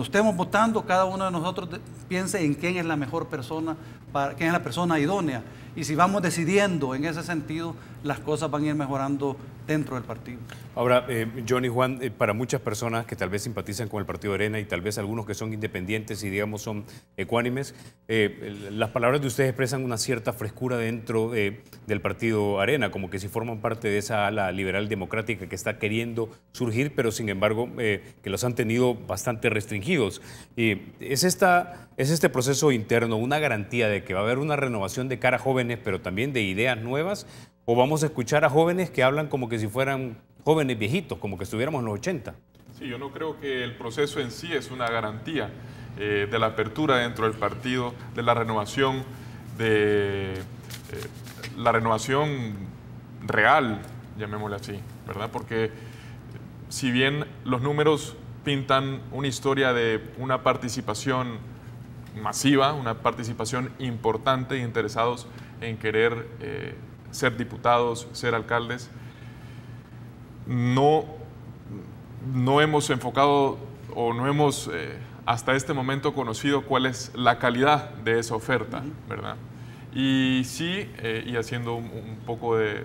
estemos votando, cada uno de nosotros piense en quién es la mejor persona, quién es la persona idónea. Y si vamos decidiendo en ese sentido, las cosas van a ir mejorando dentro del partido. Ahora, Johnny, Juan, para muchas personas que tal vez simpatizan con el Partido Arena y tal vez algunos que son independientes y digamos son ecuánimes, las palabras de ustedes expresan una cierta frescura dentro del Partido Arena, como que si forman parte de esa ala liberal democrática que está queriendo surgir, pero sin embargo que los han tenido bastante restringidos. ¿Es este proceso interno una garantía de que va a haber una renovación de cara a jóvenes, pero también de ideas nuevas? ¿O vamos a escuchar a jóvenes que hablan como que si fueran jóvenes viejitos, como que estuviéramos en los 80? Sí, yo no creo que el proceso en sí es una garantía de la apertura dentro del partido, de la renovación, real, llamémosle así, ¿verdad? Porque si bien los números pintan una historia de una participación masiva, una participación importante, interesados en querer ser diputados, ser alcaldes, no hemos enfocado o no hemos hasta este momento conocido cuál es la calidad de esa oferta, ¿verdad? Y sí, y haciendo un poco de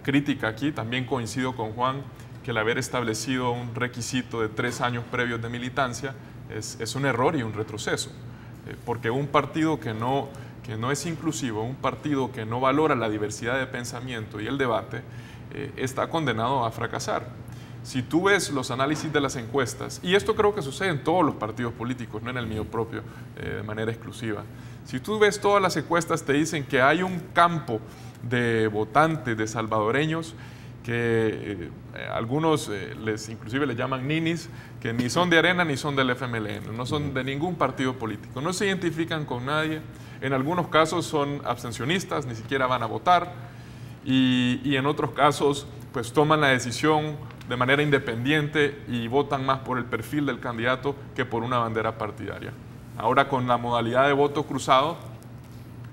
crítica aquí, también coincido con Juan que el haber establecido un requisito de 3 años previos de militancia es un error y un retroceso, porque un partido que no es inclusivo, un partido que no valora la diversidad de pensamiento y el debate, está condenado a fracasar. Si tú ves los análisis de las encuestas, y esto creo que sucede en todos los partidos políticos, no en el mío propio, de manera exclusiva, si tú ves todas las encuestas te dicen que hay un campo de votantes, de salvadoreños, que algunos inclusive les llaman ninis, que ni son de Arena ni son del FMLN, no son de ningún partido político, no se identifican con nadie, en algunos casos son abstencionistas, ni siquiera van a votar, y en otros casos pues toman la decisión de manera independiente y votan más por el perfil del candidato que por una bandera partidaria. Ahora con la modalidad de voto cruzado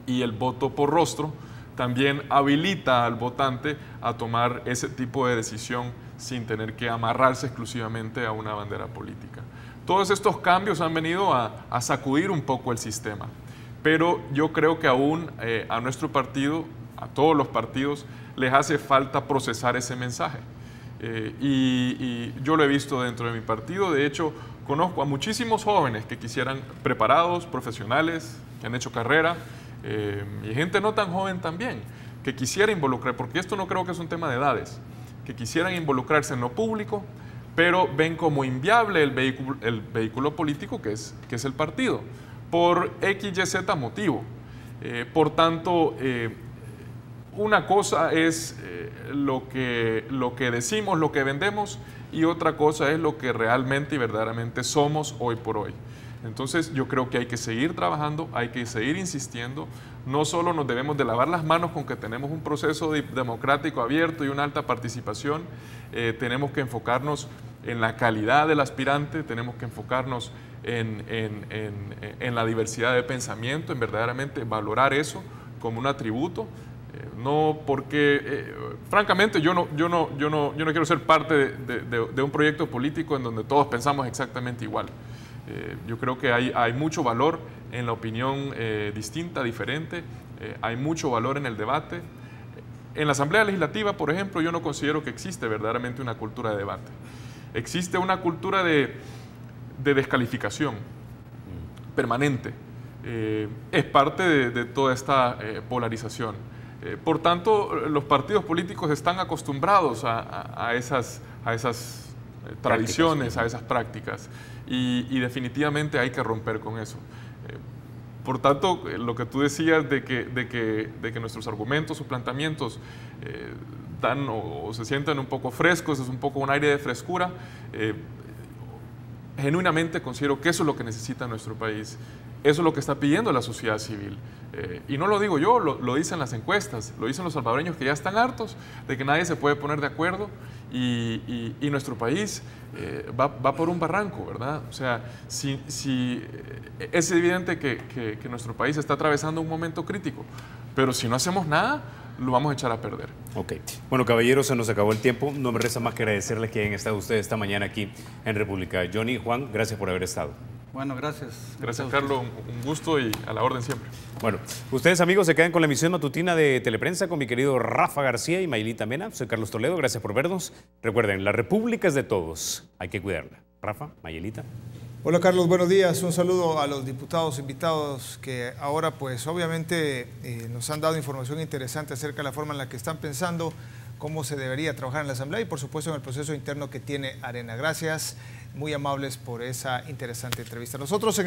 y el voto por rostro, también habilita al votante a tomar ese tipo de decisión sin tener que amarrarse exclusivamente a una bandera política. Todos estos cambios han venido a sacudir un poco el sistema, pero yo creo que aún a nuestro partido, a todos los partidos, les hace falta procesar ese mensaje. Y yo lo he visto dentro de mi partido. De hecho, conozco a muchísimos jóvenes que quisieran, preparados, profesionales, que han hecho carrera, y gente no tan joven también, que quisiera involucrar, porque esto no creo que es un tema de edades, que quisieran involucrarse en lo público, pero ven como inviable el vehículo político que es el partido, por X, Y, Z motivo. Por tanto, una cosa es lo que decimos, lo que vendemos, y otra cosa es lo que realmente y verdaderamente somos hoy por hoy. Entonces yo creo que hay que seguir trabajando, hay que seguir insistiendo. No solo nos debemos de lavar las manos con que tenemos un proceso democrático abierto y una alta participación, tenemos que enfocarnos en la calidad del aspirante, tenemos que enfocarnos en la diversidad de pensamiento, en verdaderamente valorar eso como un atributo. No porque, francamente, yo no quiero ser parte de un proyecto político en donde todos pensamos exactamente igual. Yo creo que hay mucho valor en la opinión distinta, diferente, hay mucho valor en el debate. En la Asamblea Legislativa, por ejemplo, yo no considero que existe verdaderamente una cultura de debate. Existe una cultura de descalificación permanente. Es parte de toda esta polarización. Por tanto, los partidos políticos están acostumbrados a esas tradiciones, a esas prácticas, y definitivamente hay que romper con eso. Por tanto, lo que tú decías de que nuestros argumentos o planteamientos dan o se sienten un poco frescos, es un poco un aire de frescura, genuinamente considero que eso es lo que necesita nuestro país. Eso es lo que está pidiendo la sociedad civil. Y no lo digo yo, lo dicen las encuestas, lo dicen los salvadoreños que ya están hartos de que nadie se puede poner de acuerdo y nuestro país va por un barranco, ¿verdad? O sea, es evidente que nuestro país está atravesando un momento crítico, pero si no hacemos nada, lo vamos a echar a perder. Ok. Bueno, caballeros, se nos acabó el tiempo. No me resta más que agradecerles que hayan estado ustedes esta mañana aquí en República. Johnny, Juan, gracias por haber estado. Bueno, gracias. Gracias, Carlos. Un gusto y a la orden siempre. Bueno, ustedes, amigos, se quedan con la emisión matutina de Teleprensa con mi querido Rafa García y Maylita Mena. Soy Carlos Toledo. Gracias por vernos. Recuerden, la República es de todos. Hay que cuidarla. Rafa, Mayelita. Hola Carlos, buenos días. Un saludo a los diputados invitados que ahora pues obviamente nos han dado información interesante acerca de la forma en la que están pensando cómo se debería trabajar en la Asamblea y por supuesto en el proceso interno que tiene Arena. Gracias, muy amables por esa interesante entrevista. Nosotros